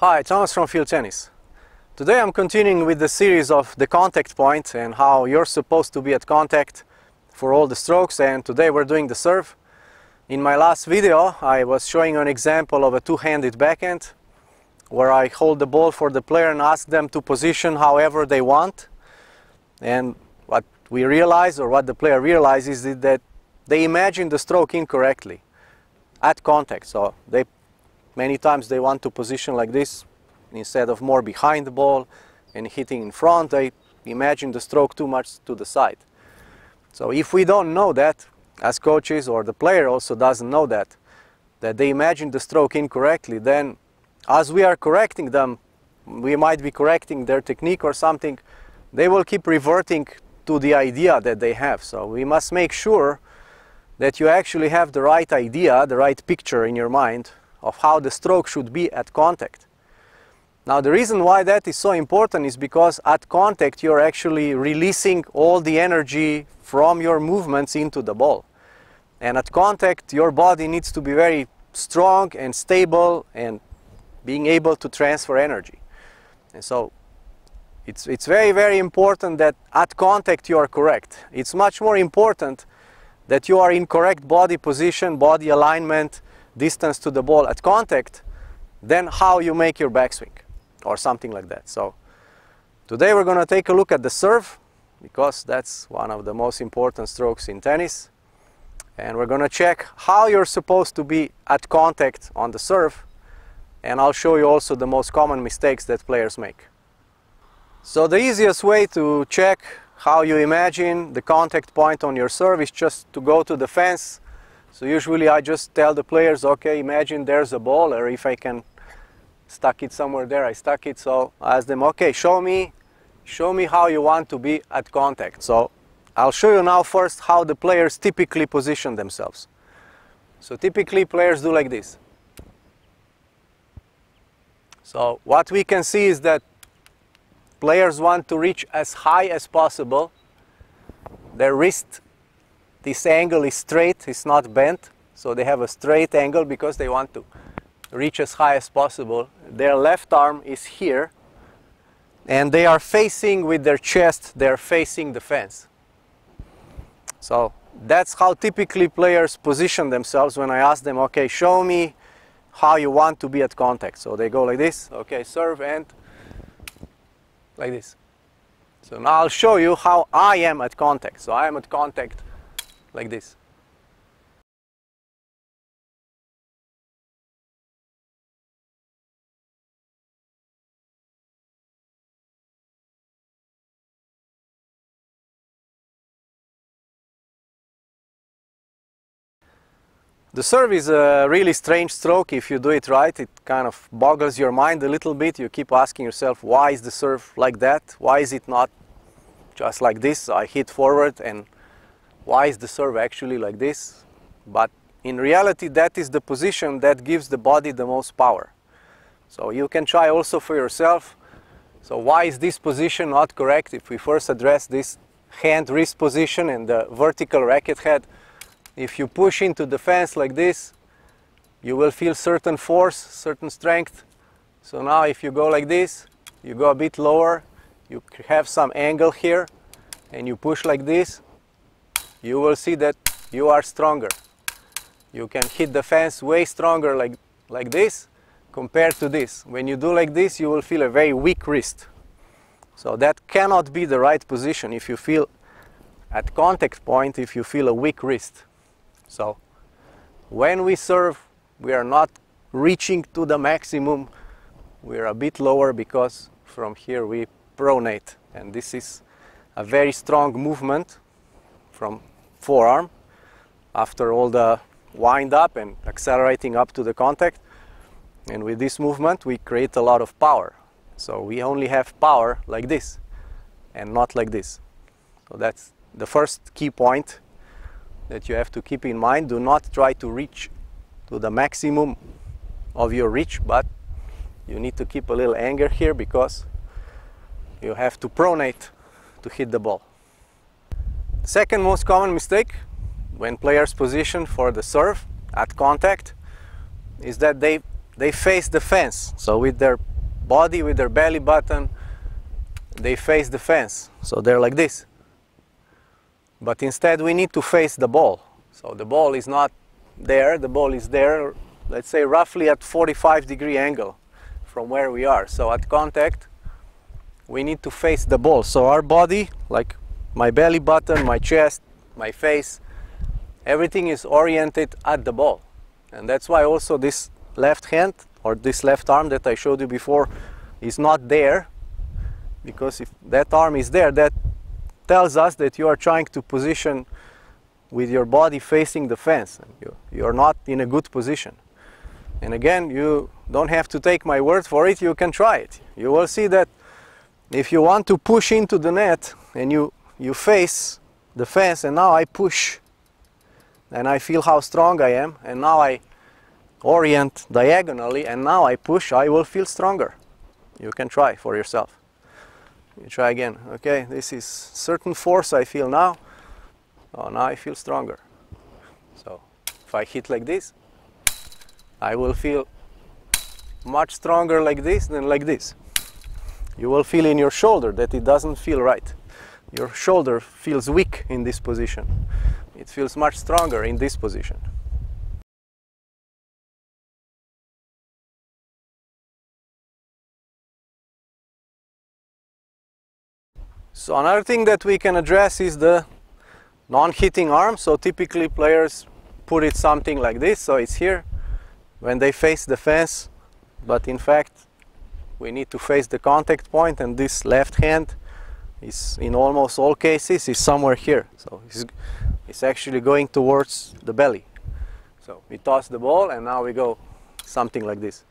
Hi, Thomas from Field Tennis. Today I'm continuing with the series of the contact point and how you're supposed to be at contact for all the strokes, and today we're doing the serve. In my last video I was showing an example of a two-handed backhand where I hold the ball for the player and ask them to position however they want, and what we realize, or what the player realizes, is that they imagine the stroke incorrectly at contact. So many times they want to position like this instead of more behind the ball and hitting in front. They imagine the stroke too much to the side. So if we don't know that as coaches, or the player also doesn't know that they imagine the stroke incorrectly, then as we are correcting them, we might be correcting their technique or something, they will keep reverting to the idea that they have. So we must make sure that you actually have the right idea, the right picture in your mind of how the stroke should be at contact. Now the reason why that is so important is because at contact you're actually releasing all the energy from your movements into the ball. And at contact your body needs to be very strong and stable and being able to transfer energy. And so it's very, very important that at contact you are correct. It's much more important that you are in correct body position, body alignment, distance to the ball at contact, than how you make your backswing or something like that. So today we're going to take a look at the serve, because that's one of the most important strokes in tennis, and we're going to check how you're supposed to be at contact on the serve, and I'll show you also the most common mistakes that players make. So the easiest way to check how you imagine the contact point on your serve is just to go to the fence. So usually I just tell the players, okay, imagine there's a ball, or if I can stuck it somewhere there, I stuck it. So I ask them, okay, show me how you want to be at contact. So I'll show you now first how the players typically position themselves. So typically players do like this. So what we can see is that players want to reach as high as possible. Their wrist, this angle is straight, it's not bent, so they have a straight angle because they want to reach as high as possible. Their left arm is here, and they are facing with their chest, they're facing the fence. So that's how typically players position themselves when I ask them, okay, show me how you want to be at contact. So they go like this, okay, serve, and like this. So now I'll show you how I am at contact. So I am at contact like this. The serve is a really strange stroke if you do it right. It kind of boggles your mind a little bit. You keep asking yourself, why is the serve like that? Why is it not just like this? I hit forward, and why is the serve actually like this? But in reality, that is the position that gives the body the most power. So you can try also for yourself. So why is this position not correct? If we first address this hand-wrist position and the vertical racket head, if you push into the fence like this, you will feel certain force, certain strength. So now if you go like this, you go a bit lower, you have some angle here, and you push like this, you will see that you are stronger. You can hit the fence way stronger like this compared to this. When you do like this, you will feel a very weak wrist. So that cannot be the right position if you feel at contact point, if you feel a weak wrist. So when we serve, we are not reaching to the maximum. We are a bit lower because from here we pronate, and this is a very strong movement from forearm after all the wind up and accelerating up to the contact. And with this movement we create a lot of power. So we only have power like this and not like this. So that's the first key point that you have to keep in mind. Do not try to reach to the maximum of your reach, but you need to keep a little anger here because you have to pronate to hit the ball. Second most common mistake when players position for the serve at contact is that they face the fence. So with their body, with their belly button, they face the fence. So they're like this. But instead we need to face the ball. So the ball is not there, the ball is there, let's say roughly at 45-degree angle from where we are. So at contact, we need to face the ball. So our body, like my belly button, my chest, my face, everything is oriented at the ball. And that's why also this left hand or this left arm that I showed you before is not there, because if that arm is there, that tells us that you are trying to position with your body facing the fence. You're not in a good position. And again, you don't have to take my word for it, you can try it. You will see that if you want to push into the net and you face the fence, and now I push and I feel how strong I am, and now I orient diagonally and now I push, I will feel stronger. You can try for yourself. You try again. Okay, this is certain force I feel now. Oh, now I feel stronger. So if I hit like this, I will feel much stronger like this than like this. You will feel in your shoulder that it doesn't feel right. Your shoulder feels weak in this position. It feels much stronger in this position. So another thing that we can address is the non-hitting arm. So typically players put it something like this, so it's here when they face the fence, but in fact we need to face the contact point, and this left hand is in almost all cases is somewhere here. So it's actually going towards the belly. So we toss the ball and now we go something like this.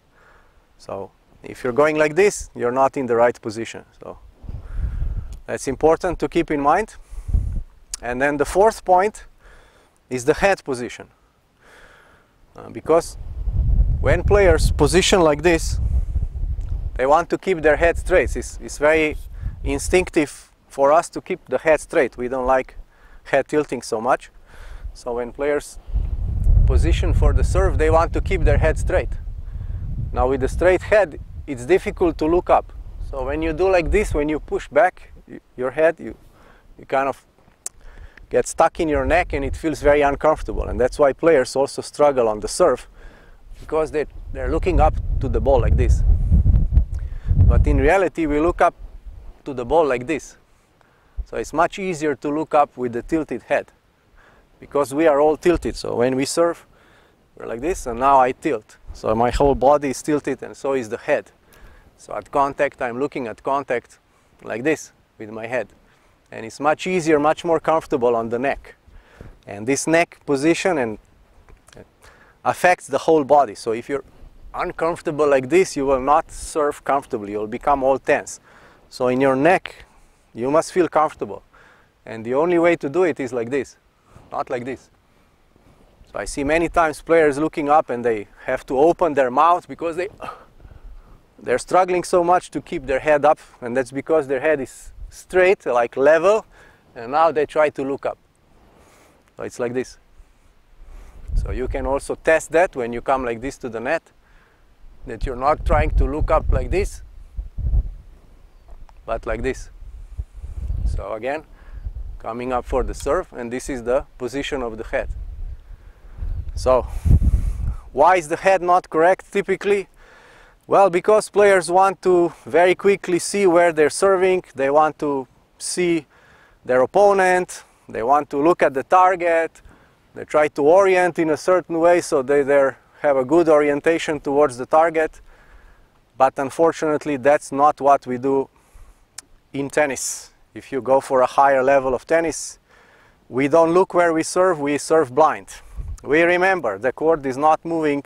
So if you're going like this, you're not in the right position. So that's important to keep in mind. And then the fourth point is the head position. Because when players position like this, they want to keep their head straight. It's very instinctive for us to keep the head straight. We don't like head tilting so much. So when players position for the serve, they want to keep their head straight. Now with the straight head, it's difficult to look up. So when you do like this, when you push back your head, you kind of get stuck in your neck and it feels very uncomfortable. And that's why players also struggle on the serve, because they're looking up to the ball like this. But in reality, we look up to the ball like this. So it's much easier to look up with the tilted head, because we are all tilted. So when we serve, we're like this, and now I tilt. So my whole body is tilted, and so is the head. So at contact, I'm looking at contact like this with my head. And it's much easier, much more comfortable on the neck. And this neck position affects the whole body. So if you're uncomfortable like this, you will not serve comfortably. You'll become all tense. So in your neck, you must feel comfortable. And the only way to do it is like this, not like this. So I see many times players looking up and they have to open their mouth because they're struggling so much to keep their head up, and that's because their head is straight, like level, and now they try to look up. So it's like this. So you can also test that when you come like this to the net, that you're not trying to look up like this, but like this. So again, coming up for the serve, and this is the position of the head. So why is the head not correct typically? Well, because players want to very quickly see where they're serving, they want to see their opponent, they want to look at the target, they try to orient in a certain way so they have a good orientation towards the target. But unfortunately, that's not what we do in tennis. If you go for a higher level of tennis, we don't look where we serve blind. We remember the court is not moving.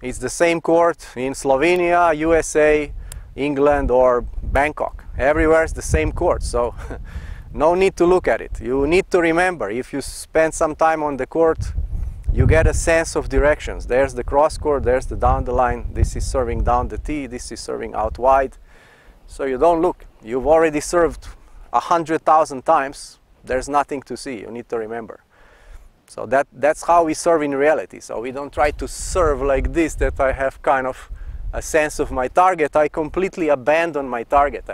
It's the same court in Slovenia, USA, England, or Bangkok. Everywhere is the same court, so no need to look at it. You need to remember, if you spend some time on the court, you get a sense of directions. There's the cross court, there's the down the line, this is serving down the tee, this is serving out wide. So you don't look. You've already served 100,000 times. There's nothing to see. You need to remember. So that's how we serve in reality. So we don't try to serve like this, that I have kind of a sense of my target, I completely abandon my target.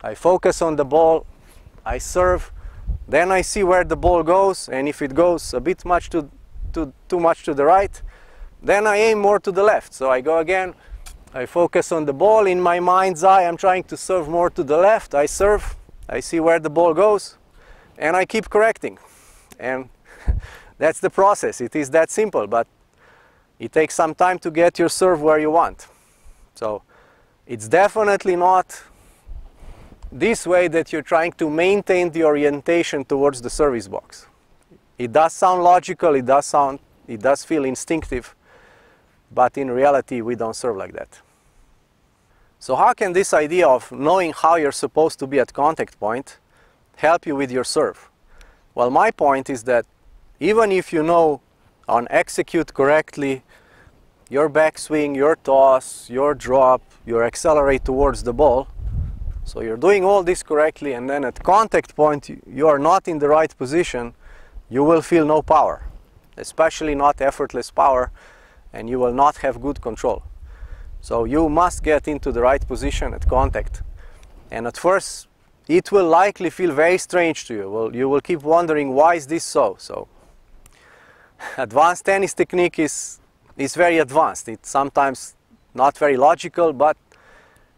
I focus on the ball, I serve, then I see where the ball goes, and if it goes a bit too much to the right, then I aim more to the left. So I go again, I focus on the ball. In my mind's eye, I'm trying to serve more to the left. I serve, I see where the ball goes, and I keep correcting. And that's the process. It is that simple, but it takes some time to get your serve where you want. So it's definitely not this way that you're trying to maintain the orientation towards the service box. It does sound logical, it does feel instinctive, but in reality we don't serve like that. So how can this idea of knowing how you're supposed to be at contact point help you with your serve? Well, my point is that even if you know and execute correctly your backswing, your toss, your drop, your accelerate towards the ball, so you're doing all this correctly, and then at contact point you are not in the right position, you will feel no power, especially not effortless power, and you will not have good control. So you must get into the right position at contact. And at first it will likely feel very strange to you. Well, you will keep wondering, why is this so? So advanced tennis technique is very advanced. It's sometimes not very logical, but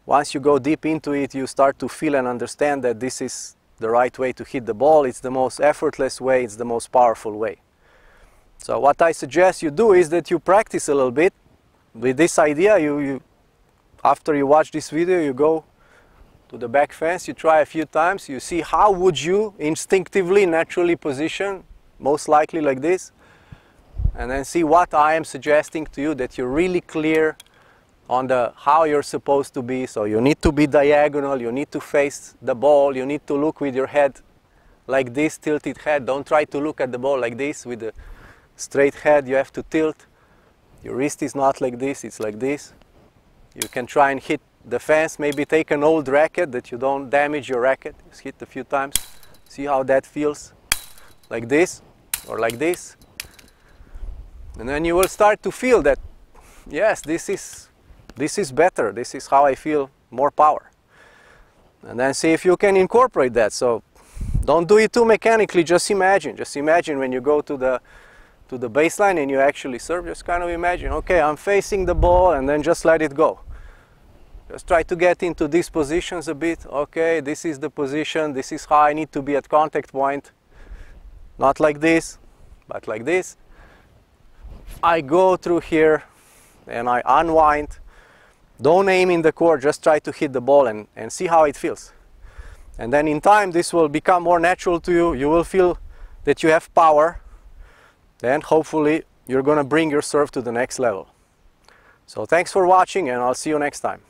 once you go deep into it, you start to feel and understand that this is the right way to hit the ball. It's the most effortless way, it's the most powerful way. So what I suggest you do is that you practice a little bit with this idea. After you watch this video, you go to the back fence, you try a few times, you see how would you instinctively, naturally position, most likely like this, and then see what I am suggesting to you, that you're really clear on how you're supposed to be. So you need to be diagonal, you need to face the ball, you need to look with your head like this, tilted head. Don't try to look at the ball like this with a straight head. You have to tilt. Your wrist is not like this, it's like this. You can try and hit the fence, maybe take an old racket that you don't damage your racket. Just hit a few times, see how that feels, like this or like this. And then you will start to feel that, yes, this is better, this is how I feel more power. And then see if you can incorporate that. So don't do it too mechanically, just imagine when you go to the baseline and you actually serve, just kind of imagine, okay, I'm facing the ball, and then just let it go. Just try to get into these positions a bit. Okay, this is the position, this is how I need to be at contact point. Not like this, but like this. I go through here and I unwind. Don't aim in the court, just try to hit the ball and see how it feels. And then in time this will become more natural to you. You will feel that you have power. Then hopefully you're going to bring your serve to the next level. So thanks for watching, and I'll see you next time.